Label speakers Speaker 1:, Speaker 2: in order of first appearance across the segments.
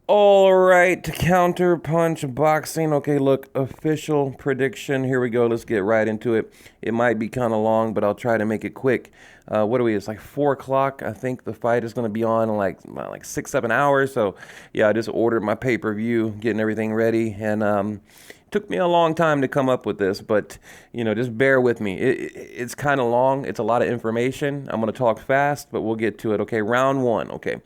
Speaker 1: All right, counter punch boxing. Okay, look, official prediction. Here we go. Let's get right into it. It might be kind of long, but I'll try to make it quick. What are we? It's like 4 o'clock. I think the fight is going to be on in like 6, 7 hours. So yeah, I just ordered my pay-per-view, getting everything ready, and took me a long time to come up with this, but just bear with me. It's kind of long. It's a lot of information. I'm going to talk fast, but we'll get to it. Okay, round one. Okay.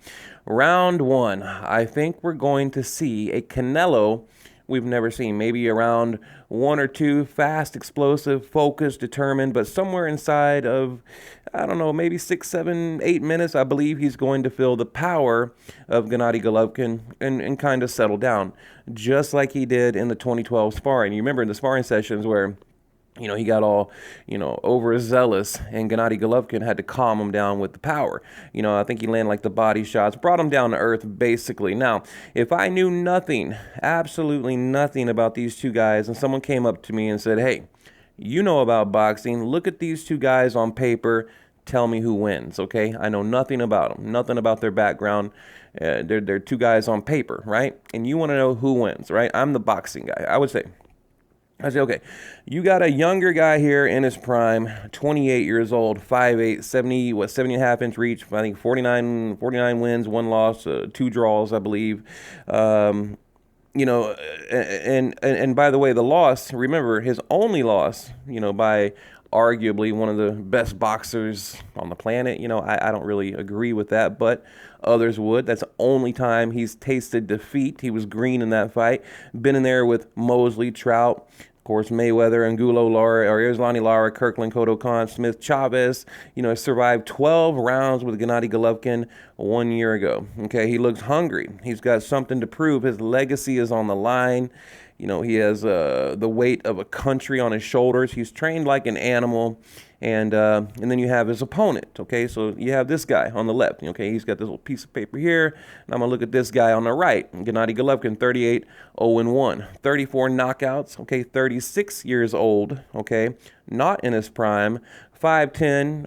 Speaker 1: Round one, I think we're going to see a Canelo we've never seen. Maybe around one or two, fast, explosive, focused, determined, but somewhere inside of, I don't know, maybe 6, 7, 8 minutes, I believe he's going to feel the power of Gennady Golovkin and kind of settle down, just like he did in the 2012 sparring. You remember in the sparring sessions where he got all, overzealous, and Gennady Golovkin had to calm him down with the power. I think he landed like the body shots, brought him down to earth, basically. Now, if I knew nothing, absolutely nothing about these two guys, and someone came up to me and said, hey, you know about boxing, look at these two guys on paper, tell me who wins, okay? I know nothing about them, nothing about their background. They're two guys on paper, right? And you want to know who wins, right? I'm the boxing guy. I say, okay, you got a younger guy here in his prime, 28 years old, 5'8", 70 and a half inch reach, I think 49 wins, one loss, two draws, I believe. And by the way, the loss, remember, his only loss, by arguably one of the best boxers on the planet. I don't really agree with that, but others would. That's the only time he's tasted defeat. He was green in that fight. Been in there with Mosley, Trout, of course, Mayweather, Angulo, Lara, or Islani Lara, Kirkland, Cotto Khan, Smith, Chavez. Survived 12 rounds with Gennady Golovkin 1 year ago. Okay, he looks hungry. He's got something to prove. His legacy is on the line. He has the weight of a country on his shoulders. He's trained like an animal. And then you have his opponent. Okay, so you have this guy on the left. Okay, he's got this little piece of paper here. And I'm gonna look at this guy on the right. Gennady Golovkin, 38, 0-1, 34 knockouts. Okay, 36 years old. Okay, not in his prime. 5'10".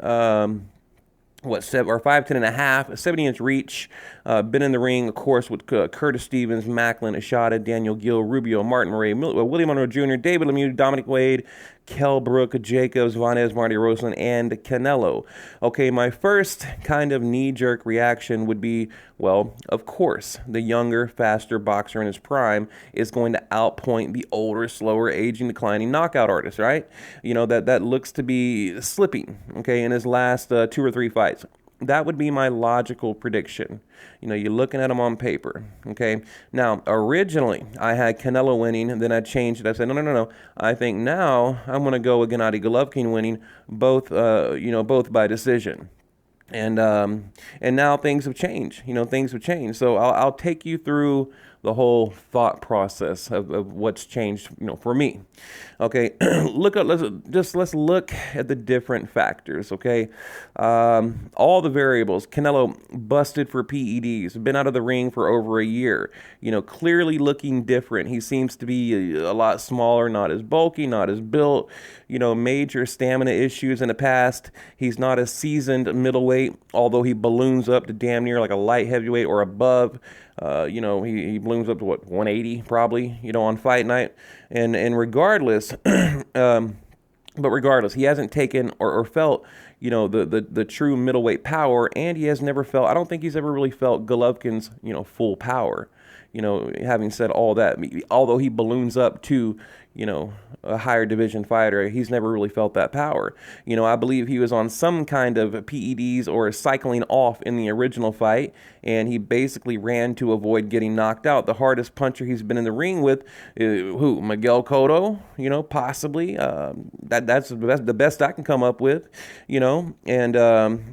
Speaker 1: 5'10" and a half, a 70-inch reach. Been in the ring, of course, with Curtis Stevens, Macklin, Ashada, Daniel Gill, Rubio, Martin Ray, William Monroe Jr., David Lemieux, Dominic Wade, Kell Brook, Jacobs, Vanez, Marty Roseland, and Canelo. Okay, my first kind of knee-jerk reaction would be, well, of course, the younger, faster boxer in his prime is going to outpoint the older, slower, aging, declining knockout artist, right? That looks to be slipping, okay, in his last 2 or 3 fights. That would be my logical prediction. You're looking at them on paper, okay? Now, originally, I had Canelo winning, and then I changed it. I said, no. I think now I'm going to go with Gennady Golovkin winning, both by decision. And now things have changed. Things have changed. So I'll take you through the whole thought process of what's changed, for me. Okay, let's look at the different factors. Okay, all the variables. Canelo busted for PEDs, been out of the ring for over a year. Clearly looking different. He seems to be a lot smaller, not as bulky, not as built. Major stamina issues in the past. He's not a seasoned middleweight, although he balloons up to damn near like a light heavyweight or above. He balloons up to 180 probably, on fight night. And regardless, he hasn't taken or felt, the true middleweight power, and he has never felt, I don't think he's ever really felt Golovkin's, full power. Having said all that, although he balloons up to, a higher division fighter, he's never really felt that power. I believe he was on some kind of PEDs or cycling off in the original fight, and he basically ran to avoid getting knocked out. The hardest puncher he's been in the ring with, who? Miguel Cotto, possibly. That's the best I can come up with, and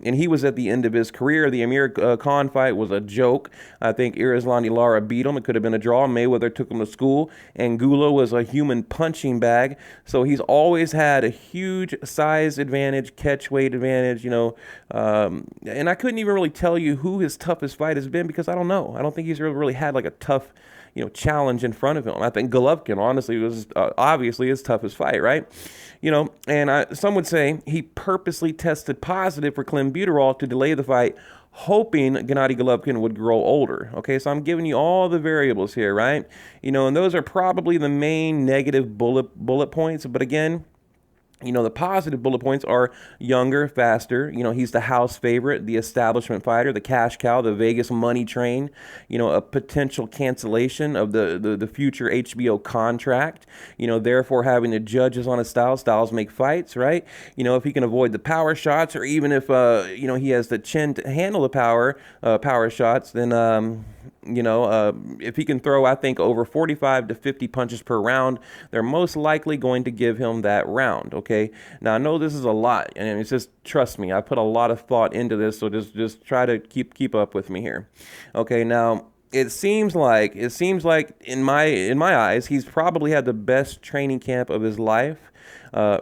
Speaker 1: he was at the end of his career. The Amir Khan fight was a joke. I think Islani Lara beat him. It could have been a draw. Mayweather took him to school. Angulo was a human punching bag. So he's always had a huge size advantage, catch weight advantage, and I couldn't even really tell you who his toughest fight has been because I don't know. I don't think he's really had like a tough, challenge in front of him. I think Golovkin, honestly, was obviously his toughest fight, right? And some would say he purposely tested positive for clenbuterol to delay the fight, hoping Gennady Golovkin would grow older. Okay, so I'm giving you all the variables here, right? And those are probably the main negative bullet points. But again, the positive bullet points are younger, faster. He's the house favorite, the establishment fighter, the cash cow, the Vegas money train. A potential cancellation of the future HBO contract. Therefore having the judges on his styles. Styles make fights, right? If he can avoid the power shots, or even if he has the chin to handle the power shots, then if he can throw, I think, over 45 to 50 punches per round, they're most likely going to give him that round. Okay. Now I know this is a lot, and it's just, trust me, I put a lot of thought into this, so just try to keep up with me here. Okay. Now it seems like in my eyes, he's probably had the best training camp of his life,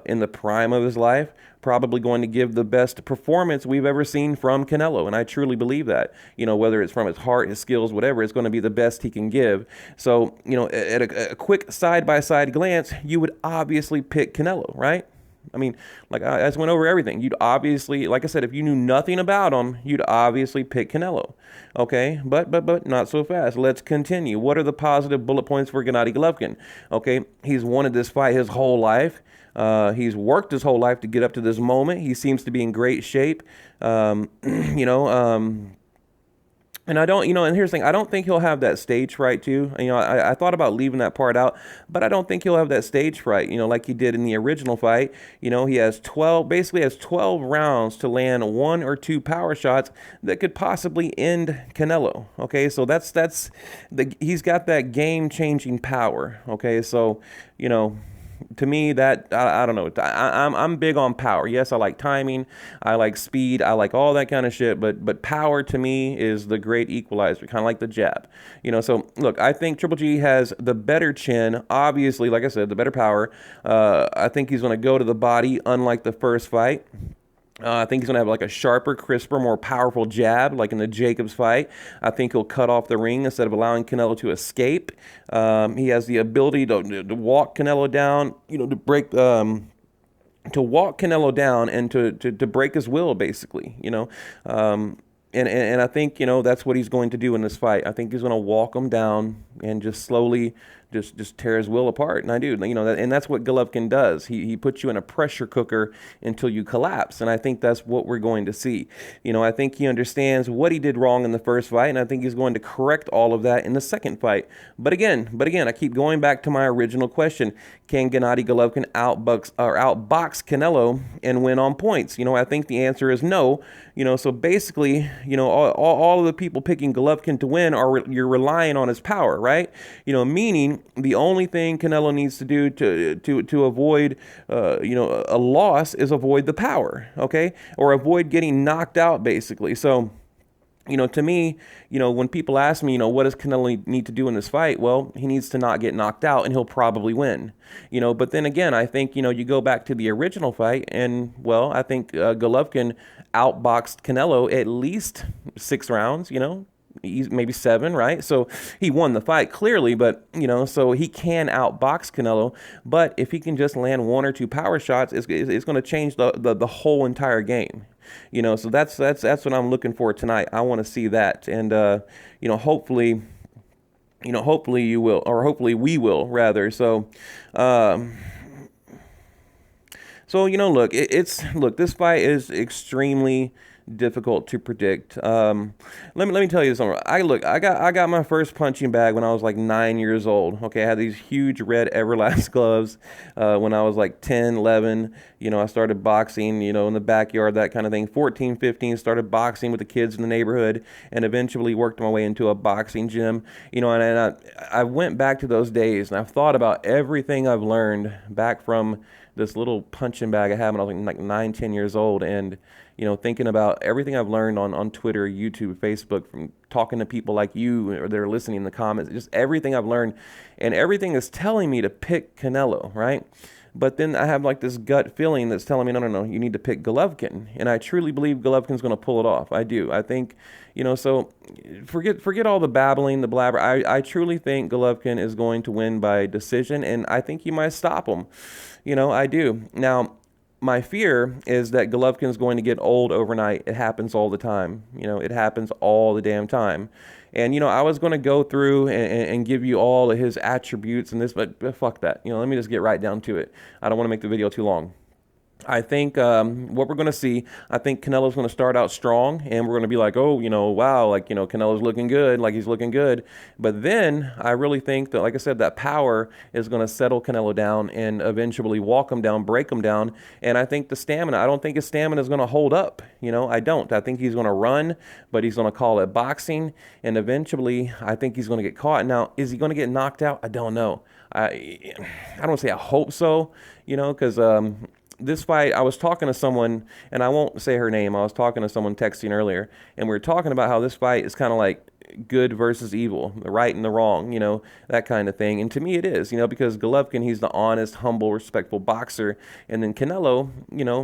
Speaker 1: in the prime of his life. Probably going to give the best performance we've ever seen from Canelo, and I truly believe that. Whether it's from his heart, his skills, whatever, it's going to be the best he can give. So, at a quick side-by-side glance, you would obviously pick Canelo, right? I mean, like I just went over everything. You'd obviously, like I said, if you knew nothing about him, you'd obviously pick Canelo. Okay, but not so fast. Let's continue. What are the positive bullet points for Gennady Golovkin? Okay, he's wanted this fight his whole life. He's worked his whole life to get up to this moment. He seems to be in great shape. And and here's the thing, I don't think he'll have that stage fright too. I thought about leaving that part out, but I don't think he'll have that stage fright, like he did in the original fight. He has 12 rounds to land 1 or 2 power shots that could possibly end Canelo. Okay, so he's got that game-changing power. Okay, so, to me, that I don't know. I'm big on power. Yes, I like timing. I like speed. I like all that kind of shit. But power to me is the great equalizer, kind of like the jab. So look, I think Triple G has the better chin. Obviously, like I said, the better power. I think he's going to go to the body, unlike the first fight. I think he's going to have like a sharper, crisper, more powerful jab, like in the Jacobs fight. I think he'll cut off the ring instead of allowing Canelo to escape. He has the ability to walk Canelo down, to break, to walk Canelo down and to break his will, basically, And I think, that's what he's going to do in this fight. I think he's going to walk him down and just slowly just tear his will apart. And I do, and that's what Golovkin does. He puts you in a pressure cooker until you collapse. And I think that's what we're going to see. I think he understands what he did wrong in the first fight, and I think he's going to correct all of that in the second fight. But again, I keep going back to my original question. Can Gennady Golovkin outbox Canelo and win on points? I think the answer is no. So basically, all of the people picking Golovkin to win you're relying on his power, right? Meaning the only thing Canelo needs to do to avoid, a loss is avoid the power, okay? Or avoid getting knocked out, basically. So, to me, when people ask me, what does Canelo need to do in this fight? Well, he needs to not get knocked out, and he'll probably win. But then again, I think, you go back to the original fight, and, well, I think Golovkin outboxed Canelo at least 6 rounds, maybe 7, right? So he won the fight clearly, but so he can outbox Canelo. But if he can just land 1 or 2 power shots, it's going to change the whole entire game. So that's what I'm looking for tonight. I want to see that, and hopefully you will, or hopefully we will, rather. So. Look, this fight is extremely difficult to predict. Let me tell you something. I got my first punching bag when I was like 9 years old. Okay, I had these huge red Everlast gloves when I was like 10, 11. I started boxing, in the backyard, that kind of thing. 14, 15, started boxing with the kids in the neighborhood, and eventually worked my way into a boxing gym. And I went back to those days, and I've thought about everything I've learned back from this little punching bag I had when I was like 9, 10 years old, and thinking about everything I've learned on Twitter, YouTube, Facebook, from talking to people like you or that are listening in the comments, just everything I've learned, and everything is telling me to pick Canelo, right? But then I have like this gut feeling that's telling me, no, you need to pick Golovkin. And I truly believe Golovkin's going to pull it off. I do. I think, so forget all the babbling, the blabber. I truly think Golovkin is going to win by decision, and I think he might stop him. I do. Now, my fear is that Golovkin's going to get old overnight. It happens all the time. It happens all the damn time. And, I was going to go through and give you all of his attributes and this, but fuck that. Let me just get right down to it. I don't want to make the video too long. I think what we're going to see, I think Canelo's going to start out strong, and we're going to be like, oh, wow, like, Canelo's looking good, like he's looking good. But then I really think that, like I said, that power is going to settle Canelo down and eventually walk him down, break him down. And I think the stamina, I don't think his stamina is going to hold up. I don't. I think he's going to run, but he's going to call it boxing. And eventually, I think he's going to get caught. Now, is he going to get knocked out? I don't know. I don't say I hope so, because this fight, I was talking to someone, and I won't say her name. I was talking to someone texting earlier, and we were talking about how this fight is kind of like good versus evil, the right and the wrong, that kind of thing. And to me, it is, because Golovkin, he's the honest, humble, respectful boxer, and then Canelo,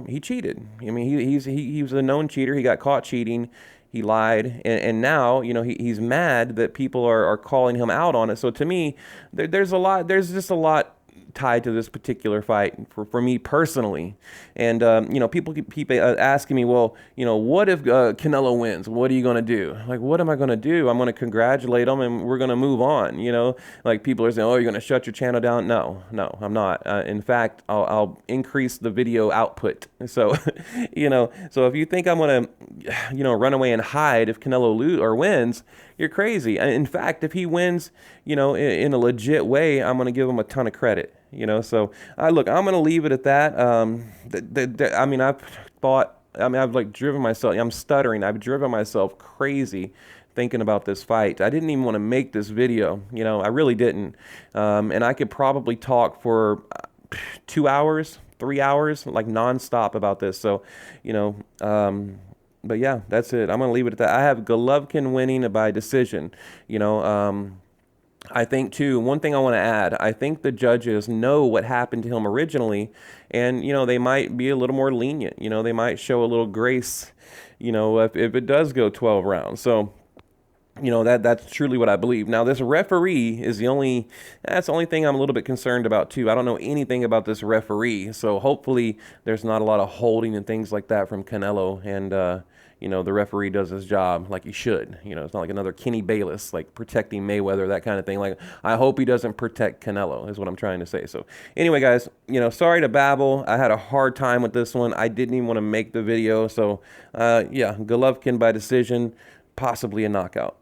Speaker 1: he cheated. I mean, he was a known cheater. He got caught cheating. He lied, and now, he's mad that people are calling him out on it. So to me, there's just a lot tied to this particular fight for me personally. And, people keep asking me, well, what if Canelo wins? What are you going to do? Like, what am I going to do? I'm going to congratulate him and we're going to move on. Like people are saying, oh, you're going to shut your channel down. No, I'm not. In fact, I'll increase the video output. So, so if you think I'm going to, run away and hide if Canelo wins, you're crazy. In fact, if he wins, in a legit way, I'm going to give him a ton of credit. So look, I'm going to leave it at that. I mean, I've like driven myself, I'm stuttering. I've driven myself crazy thinking about this fight. I didn't even want to make this video. I really didn't. And I could probably talk for 2 hours, 3 hours, like nonstop about this. So, but yeah, that's it. I'm going to leave it at that. I have Golovkin winning by decision. I think too, one thing I want to add, I think the judges know what happened to him originally, and they might be a little more lenient. They might show a little grace, if it does go 12 rounds. So, that's truly what I believe. Now, this referee is that's the only thing I'm a little bit concerned about too. I don't know anything about this referee, so hopefully there's not a lot of holding and things like that from Canelo, and the referee does his job like he should. It's not like another Kenny Bayless, like protecting Mayweather, that kind of thing. Like, I hope he doesn't protect Canelo, is what I'm trying to say. So anyway, guys, sorry to babble. I had a hard time with this one. I didn't even want to make the video. So yeah, Golovkin by decision, possibly a knockout.